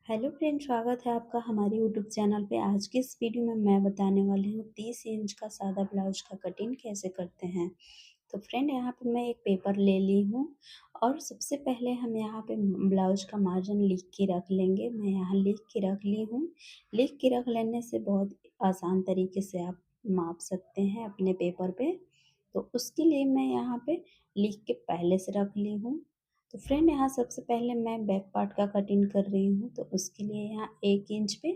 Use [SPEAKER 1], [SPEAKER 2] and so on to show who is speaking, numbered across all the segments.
[SPEAKER 1] Hello friend, स्वागत है आपका हमारे यूट्यूब चैनल पे। आज की इस वीडियो में मैं बताने वाली हूँ 30 इंच का सादा ब्लाउज का कटिंग कैसे करते हैं। तो फ्रेंड, यहाँ पे मैं एक पेपर ले ली हूँ और सबसे पहले हम यहाँ पे ब्लाउज का मार्जिन लिख के रख लेंगे। मैं यहाँ लिख के रख ली हूँ। लिख के रख लेने से बहुत आसान तरीके से आप माप सकते हैं अपने पेपर पे। तो उसके लिए मैं यहाँ पे लिख के पहले से रख ली हूँ। तो फ्रेंड, यहाँ सबसे पहले मैं बैक पार्ट का कटिंग कर रही हूँ। तो उसके लिए यहाँ 1 इंच पे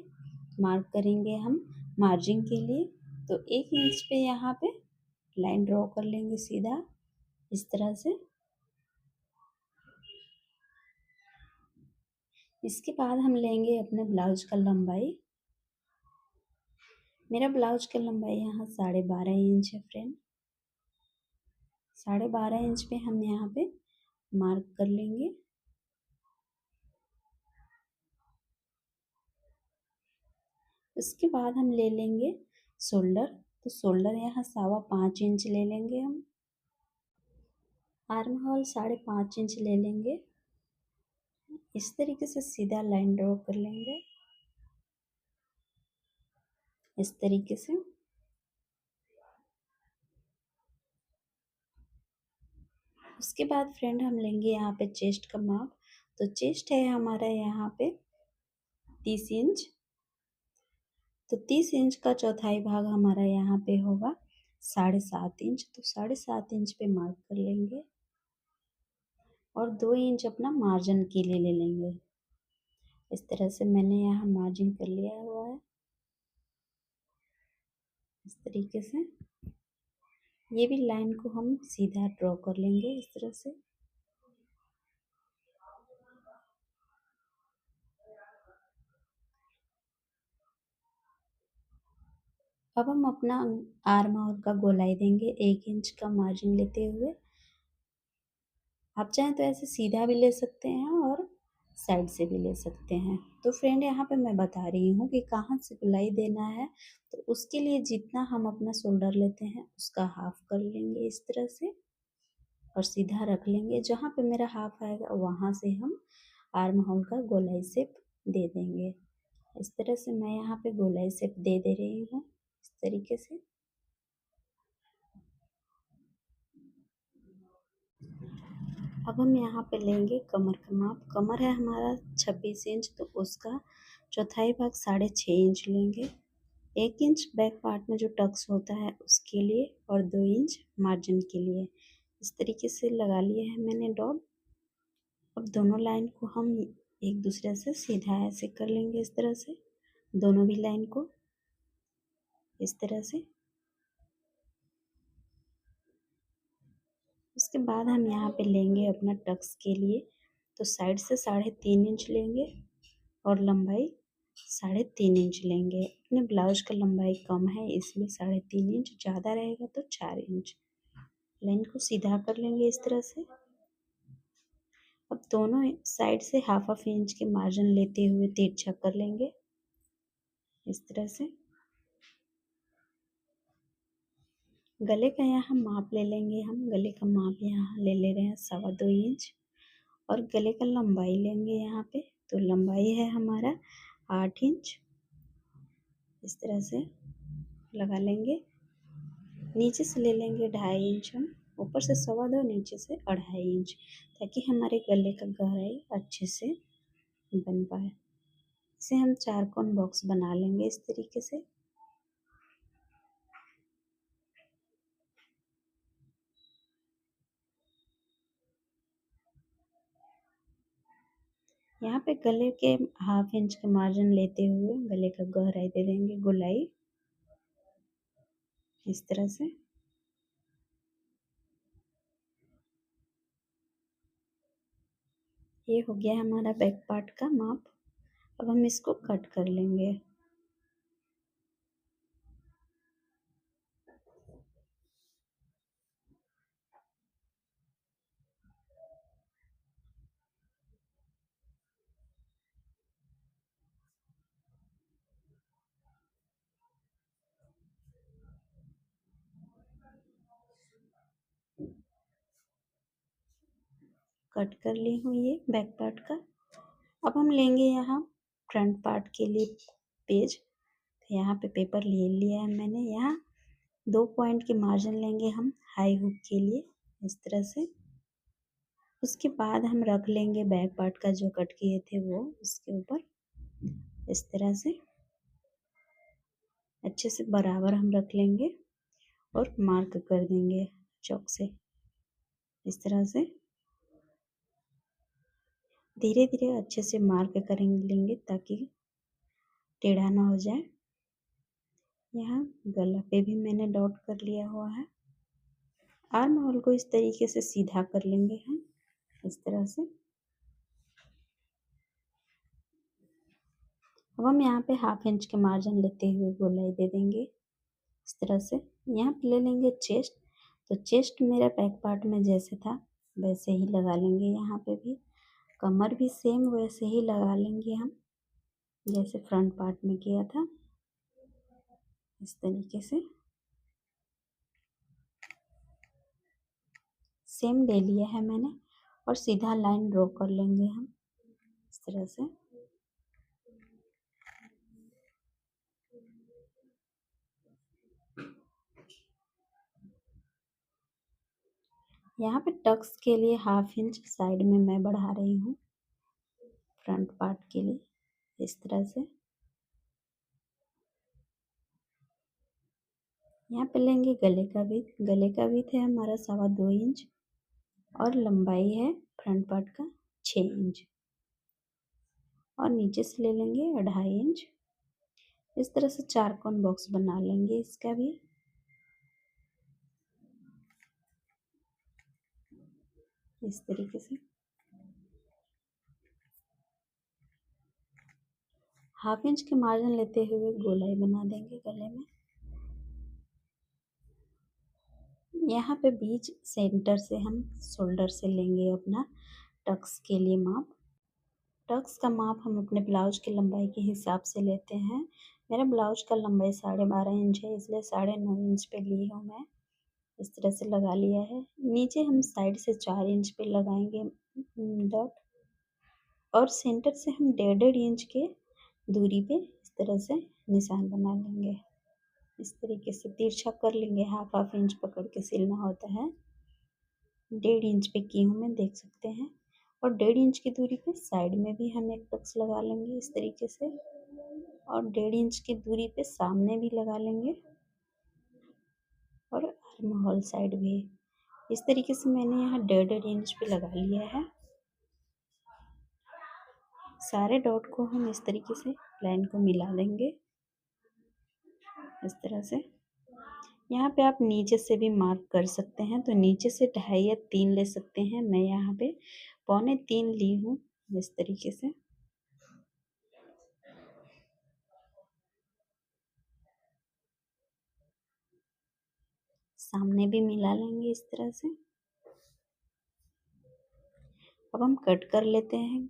[SPEAKER 1] मार्क करेंगे हम मार्जिन के लिए। तो 1 इंच पे यहाँ पे लाइन ड्रॉ कर लेंगे सीधा इस तरह से। इसके बाद हम लेंगे अपने ब्लाउज का लंबाई। मेरा ब्लाउज का लंबाई यहाँ 12.5 इंच है फ्रेंड। 12.5 इंच पे हम यहाँ पे मार्क कर लेंगे। उसके बाद हम ले लेंगे शोल्डर। तो शोल्डर यहाँ 5.25 इंच ले लेंगे हम। आर्म होल 5.5 इंच ले लेंगे। इस तरीके से सीधा लाइन ड्रॉ कर लेंगे इस तरीके से। उसके बाद फ्रेंड हम लेंगे यहाँ पे चेस्ट का माप। तो चेस्ट है हमारा यहाँ पे 30 इंच। तो 30 इंच का चौथाई भाग हमारा यहाँ पे होगा 7.5 इंच। तो 7.5 इंच पे मार्क कर लेंगे और 2 इंच अपना मार्जिन के लिए ले लेंगे। इस तरह से मैंने यहाँ मार्जिन कर लिया हुआ है इस तरीके से। ये भी लाइन को हम सीधा ड्रॉ कर लेंगे इस तरह से। अब हम अपना आर्म होल का गोलाई देंगे 1 इंच का मार्जिन लेते हुए। आप चाहें तो ऐसे सीधा भी ले सकते हैं और साइड से भी ले सकते हैं। तो फ्रेंड, यहाँ पे मैं बता रही हूँ कि कहाँ से गोलाई देना है। तो उसके लिए जितना हम अपना शोल्डर लेते हैं उसका हाफ कर लेंगे इस तरह से और सीधा रख लेंगे। जहाँ पे मेरा हाफ आएगा वहाँ से हम आर्म होल का गोलाई शेप दे देंगे। इस तरह से मैं यहाँ पे गोलाई शेप दे रही हूँ इस तरीके से। अब हम यहाँ पे लेंगे कमर का माप। कमर है हमारा 26 इंच। तो उसका चौथाई भाग 6.5 इंच लेंगे। 1 इंच बैक पार्ट में जो टक्स होता है उसके लिए और 2 इंच मार्जिन के लिए। इस तरीके से लगा लिए हैं मैंने डॉट। अब दोनों लाइन को हम एक दूसरे से सीधा ऐसे कर लेंगे इस तरह से। दोनों भी लाइन को इस तरह से। उसके बाद हम यहाँ पे लेंगे अपना टक्स के लिए। तो साइड से 3.5 इंच लेंगे और लंबाई 3.5 इंच लेंगे। अपने ब्लाउज का लंबाई कम है इसलिए 3.5 इंच, ज़्यादा रहेगा तो 4 इंच। लाइन को सीधा कर लेंगे इस तरह से। अब दोनों साइड से हाफ इंच के मार्जिन लेते हुए तिरछा कर लेंगे इस तरह से। गले का यहाँ माप ले लेंगे हम। गले का माप यहाँ ले रहे हैं 2.25 इंच और गले का लंबाई लेंगे यहाँ पे। तो लंबाई है हमारा 8 इंच। इस तरह से लगा लेंगे। नीचे से ले लेंगे 2.5 इंच हम। ऊपर से 2.25, नीचे से 2.5 इंच, ताकि हमारे गले का गहराई अच्छे से बन पाए। इसे हम 4 कोण बॉक्स बना लेंगे इस तरीके से। यहाँ पे गले के हाफ इंच के मार्जिन लेते हुए गले का गहराई दे देंगे गोलाई इस तरह से। ये हो गया हमारा बैक पार्ट का माप। अब हम इसको कट कर लेंगे। कट कर ली हूँ ये बैक पार्ट का। अब हम लेंगे यहाँ फ्रंट पार्ट के लिए पेज। तो यहाँ पे पेपर ले लिया है मैंने। यहाँ 2 पॉइंट की मार्जिन लेंगे हम हाई हुक के लिए, इस तरह से। उसके बाद हम रख लेंगे बैक पार्ट का जो कट किए थे वो उसके ऊपर, इस तरह से अच्छे से बराबर हम रख लेंगे और मार्क कर देंगे चॉक से, इस तरह से धीरे धीरे अच्छे से मार्क करेंगे लेंगे ताकि टेढ़ा ना हो जाए। यहाँ गला पे भी मैंने डॉट कर लिया हुआ है। आर्म होल को इस तरीके से सीधा कर लेंगे हम, इस तरह से। अब हम यहाँ पे 1/2 इंच के मार्जिन लेते हुए गोलाई दे देंगे, इस तरह से। यहाँ पे ले लेंगे चेस्ट। तो चेस्ट मेरा बैक पार्ट में जैसे था वैसे ही लगा लेंगे यहाँ पे भी। कमर भी सेम वैसे ही लगा लेंगे हम जैसे फ्रंट पार्ट में किया था, इस तरीके से सेम ले लिया है मैंने। और सीधा लाइन ड्रॉ कर लेंगे हम, इस तरह से। यहाँ पे टक्स के लिए 1/2 इंच साइड में मैं बढ़ा रही हूँ फ्रंट पार्ट के लिए, इस तरह से। यहाँ पे लेंगे गले का विड्थ। गले का विड्थ है हमारा 2.25 इंच और लंबाई है फ्रंट पार्ट का 6 इंच। और नीचे से ले लेंगे 2.5 इंच। इस तरह से 4 कोन बॉक्स बना लेंगे इसका भी, इस तरीके से। 1/2 इंच के मार्जिन लेते हुए गोलाई बना देंगे गले में। यहाँ पे बीच सेंटर से हम शोल्डर से लेंगे अपना टक्स के लिए माप। टक्स का माप हम अपने ब्लाउज की लंबाई के हिसाब से लेते हैं। मेरा ब्लाउज का लंबाई 12.5 इंच है, इसलिए 9.5 इंच पे ली हूँ मैं। इस तरह से लगा लिया है। नीचे हम साइड से 4 इंच पे लगाएंगे डॉट। और सेंटर से हम 1.5 इंच के दूरी पे इस तरह से निशान बना लेंगे। इस तरीके से तिरछा कर लेंगे, 1/2 इंच पकड़ के सिलना होता है। 1.5 इंच पे की हूँ मैं, देख सकते हैं। और 1.5 इंच की दूरी पे साइड में भी हम एक टक्स लगा लेंगे इस तरीके से। और 1.5 इंच की दूरी पे सामने भी लगा लेंगे और आर्म होल साइड भी। इस तरीके से मैंने यहाँ 1.5 इंच पे लगा लिया है। सारे डॉट को हम इस तरीके से लाइन को मिला देंगे, इस तरह से। यहाँ पे आप नीचे से भी मार्क कर सकते हैं, तो नीचे से 2.5 या 3 ले सकते हैं। मैं यहाँ पे 2.25 ली हूँ, इस तरीके से। सामने भी मिला लेंगे इस तरह से। अब हम कट कर लेते हैं।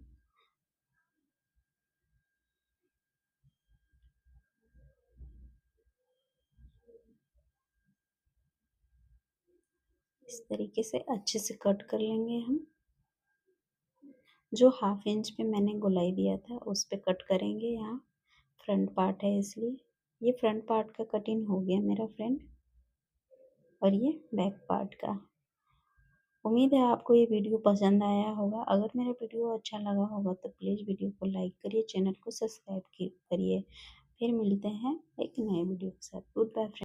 [SPEAKER 1] इस तरीके से अच्छे से कट कर लेंगे हम। जो 1/2 इंच पे मैंने गोलाई दिया था उस पे कट करेंगे। यहाँ फ्रंट पार्ट है इसलिए। ये फ्रंट पार्ट का कटिंग हो गया मेरा फ्रेंड। और ये बैक पार्ट का। उम्मीद है आपको ये वीडियो पसंद आया होगा। अगर मेरा वीडियो अच्छा लगा होगा तो प्लीज़ वीडियो को लाइक करिए, चैनल को सब्सक्राइब करिए। फिर मिलते हैं एक नए वीडियो के साथ।